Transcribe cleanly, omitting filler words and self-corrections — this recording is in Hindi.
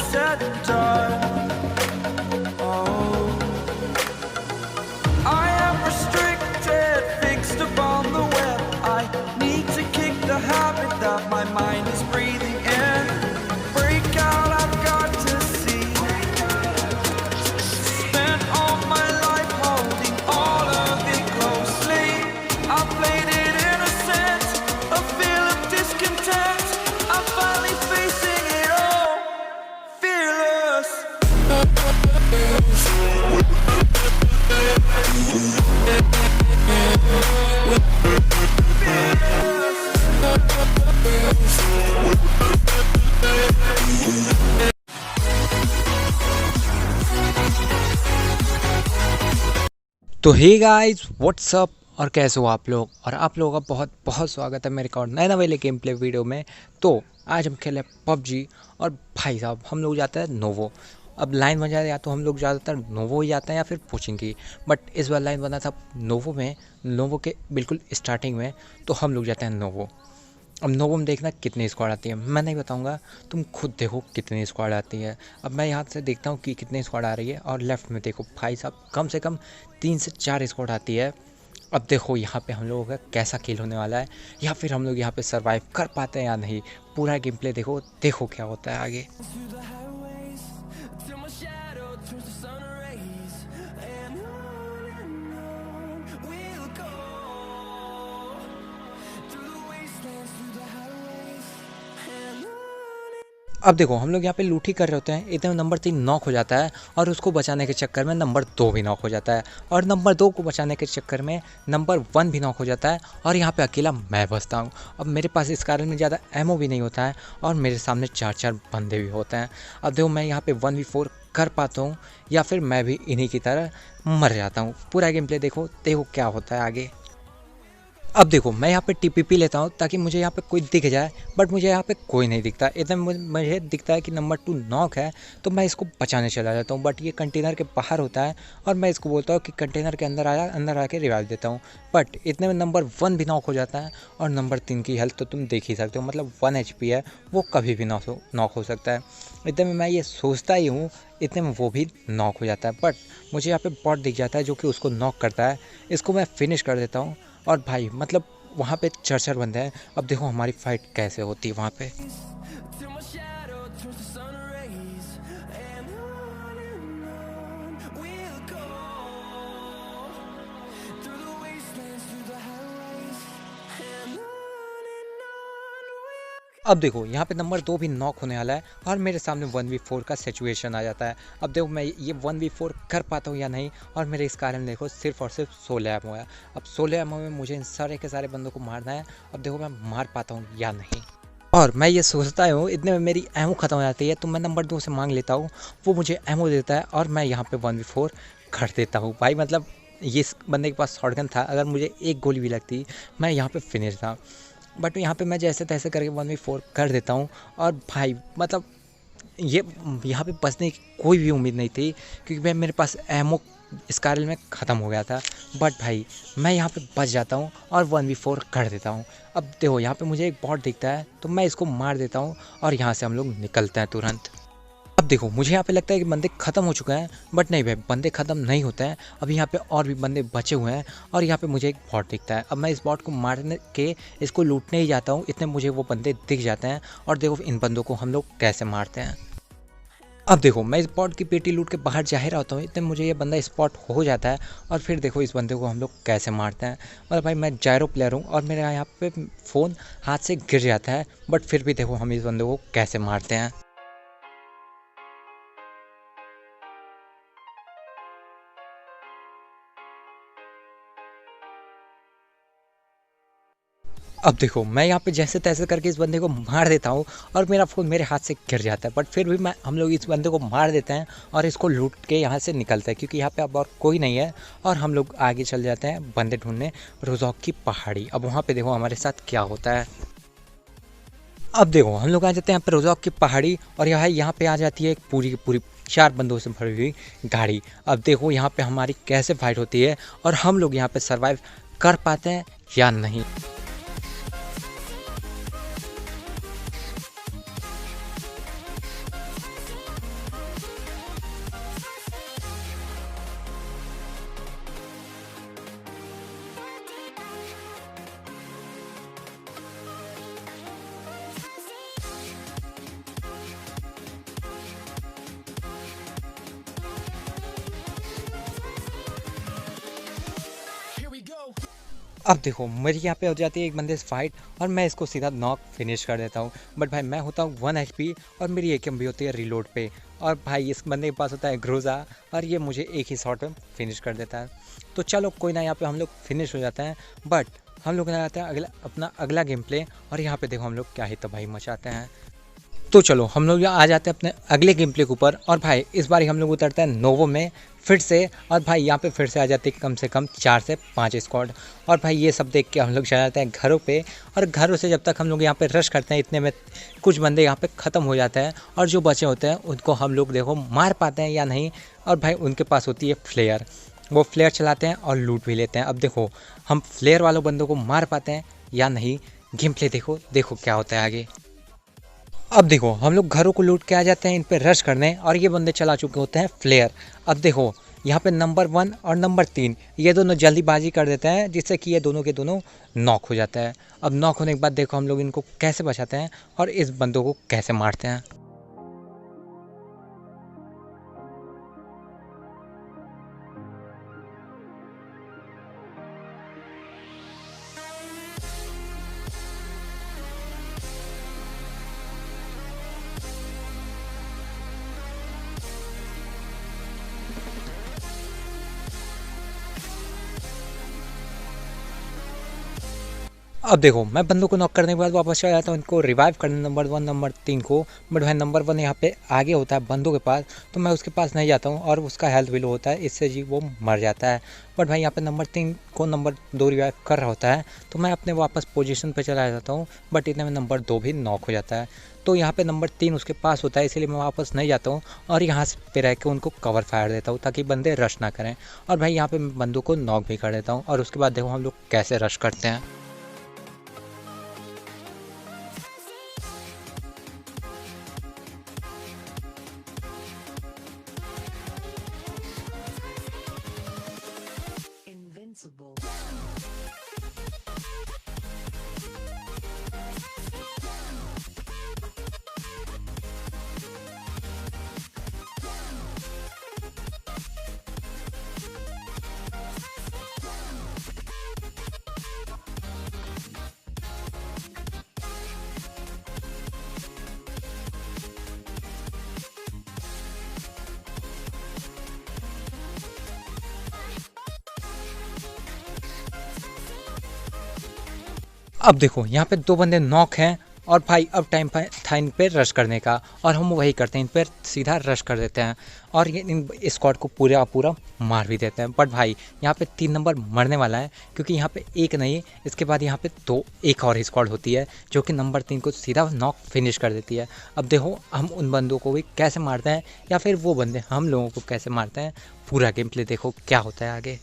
said and done. Oh, I am restricted, fixed upon the web. I need to kick the habit that my mind is breathing in. Break out, I've got to see. Spent all my life holding all of it closely. I played it innocent, a feel of discontent. I'm finally facing it all, fearless. तो हे गाइस व्हाट्सअप और कैसे हो आप लोग। और आप लोगों का बहुत बहुत स्वागत है मेरे और नए नवेले गेम प्ले वीडियो में। तो आज हम खेले पबजी और भाई साहब हम लोग जाते हैं नोवो। अब लाइन बन जाए या तो हम लोग ज़्यादातर नोवो ही जाते हैं या फिर कोचिंग की, बट इस बार लाइन बना था नोवो में, नोवो के बिल्कुल स्टार्टिंग में। तो हम लोग जाते हैं नोवो। अब नोवो में देखना कितनी स्क्वाड आती है मैं नहीं बताऊंगा, तुम खुद देखो कितनी स्क्वाड आती है। अब मैं यहाँ से देखता हूँ कि कितनी स्क्वाड आ रही है और लेफ्ट में देखो भाई साहब कम से कम 3 से 4 स्क्वाड आती है। अब देखो यहाँ पे हम लोगों का कैसा खेल होने वाला है, या फिर हम लोग यहाँ पे सरवाइव कर पाते हैं या नहीं। पूरा गेम प्ले देखो, देखो क्या होता है आगे। Till my shadow turns to sun rays, and on we'll go, through the wastelands, through the highways, and on. अब देखो हम लोग यहाँ पे लूट ही कर रहे होते हैं, इतने में नंबर 3 नॉक हो जाता है और उसको बचाने के चक्कर में नंबर 2 भी नॉक हो जाता है, और नंबर 2 को बचाने के चक्कर में नंबर 1 भी नॉक हो जाता है, और यहाँ पे अकेला मैं बचता हूँ। अब मेरे पास इस कारण में ज़्यादा एमओ भी नहीं होता है और मेरे सामने 4-4 बंदे भी होते हैं। अब देखो मैं यहाँ पे 1v4 कर पाता हूँ या फिर मैं भी इन्हीं की तरह मर जाता हूँ। पूरा गेम प्ले देखो, देखो क्या होता है आगे। अब देखो मैं यहाँ पे टीपीपी लेता हूँ ताकि मुझे यहाँ पे कोई दिख जाए, बट मुझे यहाँ पे कोई नहीं दिखता। इतने मुझे दिखता है कि नंबर 2 नॉक है, तो मैं इसको बचाने चला जाता हूँ, बट ये कंटेनर के बाहर होता है और मैं इसको बोलता हूँ कि कंटेनर के अंदर आया, अंदर आके रिवाइव देता हूँ। बट इतने में नंबर 1 भी नॉक हो जाता है और नंबर 3 की हेल्थ तो तुम देख ही सकते हो, मतलब 1 HP है, वो कभी भी नॉक हो सकता है। इतने में मैं ये सोचता ही हूँ, इतने में वो भी नॉक हो जाता है, बट मुझे यहाँ पे बॉट दिख जाता है जो कि उसको नॉक करता है। इसको मैं फिनिश कर देता हूँ और भाई मतलब वहाँ पे 4-4 बंदे हैं। अब देखो हमारी फाइट कैसे होती है वहाँ पे। Till my shadow turns to sun rays, and on we'll go, through the wastelands, through the highways, and on we'll. अब देखो यहाँ पे नंबर 2 भी नॉक होने वाला है और मेरे सामने 1v4 का सिचुएशन आ जाता है। अब देखो मैं ये 1v4 कर पाता हूँ या नहीं, और मेरे इस कारण देखो सिर्फ और सिर्फ 16 एमओ है। अब 16 एमओ में मुझे इन सारे के सारे बंदों को मारना है। अब देखो मैं मार पाता हूँ या नहीं, और मैं ये सोचता हूँ इतने में मेरी एमओ ख़त्म हो जाती है, तो मैं नंबर 2 से मांग लेता हूँ, वो मुझे एमओ देता है और मैं यहाँ पे 1v4 कर देता हूँ। भाई मतलब ये इस बंदे के पास शॉटगन था, अगर मुझे एक गोली भी लगती मैं यहाँ पे फिनिश था। बट यहाँ पे मैं जैसे तैसे करके 1v4 कर देता हूँ, और भाई मतलब ये यहाँ पे बचने की कोई भी उम्मीद नहीं थी, क्योंकि मैं मेरे पास एमओ इस कारण में ख़त्म हो गया था। बट भाई मैं यहाँ पे बच जाता हूँ और 1v4 कर देता हूँ। अब देखो यहाँ पे मुझे एक बॉट दिखता है, तो मैं इसको मार देता हूँ और यहाँ से हम लोग निकलते हैं तुरंत। अब देखो मुझे यहाँ पे लगता है कि बंदे ख़त्म हो चुके हैं, बट नहीं भाई बंदे ख़त्म नहीं होते हैं। अब यहाँ पे और भी बंदे बचे हुए हैं और यहाँ पे मुझे एक बॉट दिखता है। अब मैं इस बॉट को मारने के इसको लूटने ही जाता हूँ, इतने मुझे वो बंदे दिख जाते हैं, और देखो इन बंदों को हम लोग कैसे मारते हैं। अब देखो मैं इस बॉट की पेटी लूट के बाहर जा ही रहा हूँ, इतने मुझे ये बंदा स्पॉट हो जाता है, और फिर देखो इस बंदे को हम लोग कैसे मारते हैं। मतलब भाई मैं जायरो प्लेयर हूँ और मेरा यहाँ पे फ़ोन हाथ से गिर जाता है, बट फिर भी देखो हम इस बंदे को कैसे मारते हैं। अब देखो मैं यहाँ पे जैसे तैसे करके इस बंदे को मार देता हूँ और मेरा फ़ोन मेरे हाथ से गिर जाता है, बट फिर भी हम लोग इस बंदे को मार देते हैं और इसको लूट के यहाँ से निकलते हैं, क्योंकि यहाँ पे अब और कोई नहीं है, और हम लोग आगे चल जाते हैं बंदे ढूंढने रोज़ॉक की पहाड़ी। अब वहाँ पे देखो हमारे साथ क्या होता है। अब देखो हम लोग आ जाते हैं यहाँ पे रोज़ॉक की पहाड़ी, और यहाँ पे आ जाती है एक पूरी की पूरी 4 बंदों से भरी हुई गाड़ी। अब देखो यहाँ पे हमारी कैसे फाइट होती है और हम लोग यहाँ पे सरवाइव कर पाते हैं या नहीं। अब देखो मेरी यहाँ पे हो जाती है एक बंदे से फाइट और मैं इसको सीधा नॉक फिनिश कर देता हूँ। बट भाई मैं होता हूँ 1 HP और मेरी एकेएम भी होती है रीलोड पे। और भाई इस बंदे के पास होता है ग्रोजा और ये मुझे एक ही शॉट में फिनिश कर देता है। तो चलो कोई ना, यहाँ पे हम लोग फिनिश हो जाते हैं। बट हम लोग ना जाते हैं अपना अगला गेम प्ले, और यहाँ पे देखो हम लोग क्या ही तबाही मचाते हैं। तो चलो हम लोग यहाँ आ जाते हैं अपने अगले गेम प्ले के ऊपर, और भाई इस बार हम लोग उतरते हैं नोवो में फिर से। और भाई यहाँ पे फिर से आ जाते हैं कम से कम 4 से 5 स्क्वाड। और भाई ये सब देख के हम लोग चले जाते हैं घरों पे, और घरों से जब तक हम लोग यहाँ पे रश करते हैं इतने में कुछ बंदे यहाँ पे ख़त्म हो जाते हैं, और जो बचे होते हैं उनको हम लोग देखो मार पाते हैं या नहीं। और भाई उनके पास होती है फ्लेयर, वो फ्लेयर चलाते हैं और लूट भी लेते हैं। अब देखो हम फ्लेयर वालों बंदों को मार पाते हैं या नहीं। गेम प्ले देखो देखो क्या होता है आगे। अब देखो हम लोग घरों को लूट के आ जाते हैं इन पे रश करने, और ये बंदे चला चुके होते हैं फ्लेयर। अब देखो यहाँ पे नंबर 1 और नंबर 3 ये दोनों जल्दीबाजी कर देते हैं, जिससे कि ये दोनों के दोनों नॉक हो जाता है। अब नॉक होने के बाद देखो हम लोग इनको कैसे बचाते हैं और इस बंदों को कैसे मारते हैं। अब देखो मैं बंदों को नॉक करने के बाद वापस चला जाता हूँ इनको रिवाइव करने नंबर 1 नंबर 3 को। बट भाई नंबर 1 यहाँ पे आगे होता है बंदों के पास, तो मैं उसके पास नहीं जाता हूँ और उसका हेल्थ भी लो होता है, इससे जी वो मर जाता है। बट भाई यहाँ पे नंबर 3 को नंबर 2 रिवाइव कर रहा होता है, तो मैं अपने वापस पोजीशन पे चला जाता हूँ। बट इतने में नंबर 2 भी नॉक हो जाता है, तो यहाँ पे नंबर 3 उसके पास होता है, इसलिए मैं वापस नहीं जाता हूँ और यहाँ पे रह के उनको कवर फायर देता हूँ ताकि बंदे रश ना करें। और भाई यहाँ पे मैं बंदों को नॉक भी कर देता हूँ, और उसके बाद देखो हम लोग कैसे रश करते हैं। Invincible. अब देखो यहाँ पे 2 बंदे नॉक हैं, और भाई अब टाइम था इन पे रश करने का, और हम वही करते हैं, इन पे सीधा रश कर देते हैं और ये इन स्क्वाड को पूरा पूरा मार भी देते हैं। बट भाई यहाँ पे 3 नंबर मरने वाला है, क्योंकि यहाँ पे एक नहीं, इसके बाद यहाँ पे 2 एक और स्क्वाड होती है जो कि नंबर 3 को सीधा नॉक फिनिश कर देती है। अब देखो हम उन बंदों को भी कैसे मारते हैं, या फिर वो बंदे हम लोगों को कैसे मारते हैं। पूरा गेम प्ले देखो क्या होता है आगे।